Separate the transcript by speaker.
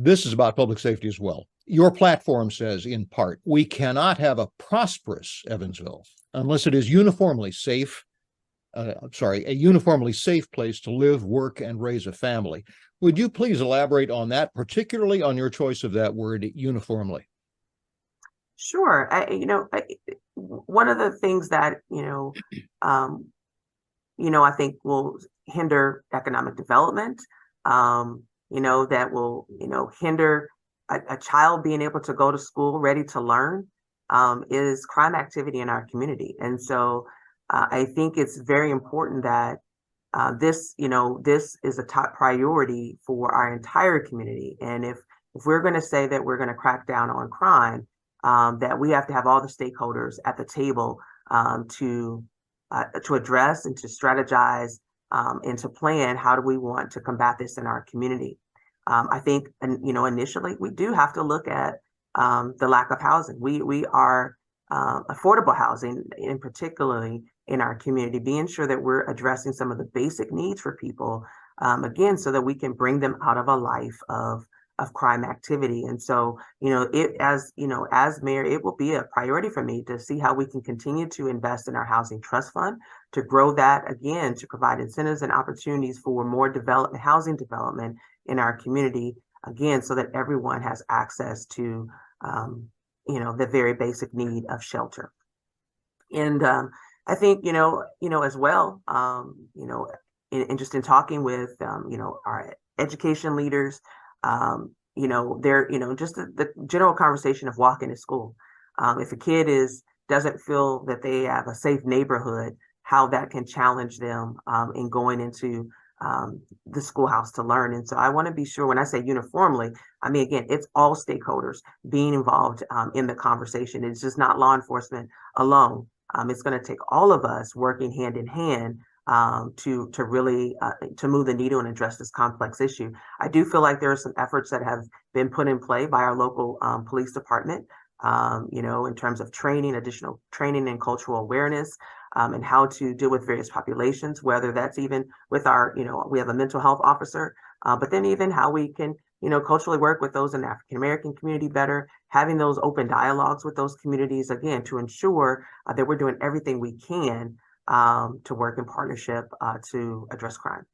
Speaker 1: This is about public safety as well. Your platform says, in part, we cannot have a prosperous Evansville unless it is uniformly safe. A uniformly safe place to live, work, and raise a family. Would you please elaborate on that, particularly on your choice of that word, uniformly?
Speaker 2: Sure. One of the things that, I think will hinder economic development, that will, hinder a child being able to go to school ready to learn, is crime activity in our community. And so I think it's very important that this is a top priority for our entire community. And if we're going to say that we're going to crack down on crime, that we have to have all the stakeholders at the table to address and to strategize and to plan how do we want to combat this in our community. I think, initially we do have to look at the lack of housing. We are affordable housing, in particularly in our community, being sure that we're addressing some of the basic needs for people, again, so that we can bring them out of a life of crime activity. And so, as mayor, it will be a priority for me to see how we can continue to invest in our housing trust fund, to grow that again, to provide incentives and opportunities for more development, housing development in our community, again, so that everyone has access to, the very basic need of shelter. And I think, as well, just in talking with, our education leaders, just the general conversation of walking to school. If a kid doesn't feel that they have a safe neighborhood, how that can challenge them in going into the schoolhouse to learn. And so I want to be sure when I say uniformly, I mean, again, it's all stakeholders being involved in the conversation. It's just not law enforcement alone. It's going to take all of us working hand in hand to really to move the needle and address this complex issue. I do feel like there are some efforts that have been put in play by our local police department, in terms of training, additional training and cultural awareness, and how to deal with various populations, whether that's even with our, we have a mental health officer, but then even how we can, culturally work with those in the African American community better, having those open dialogues with those communities, again, to ensure that we're doing everything we can to work in partnership to address crime.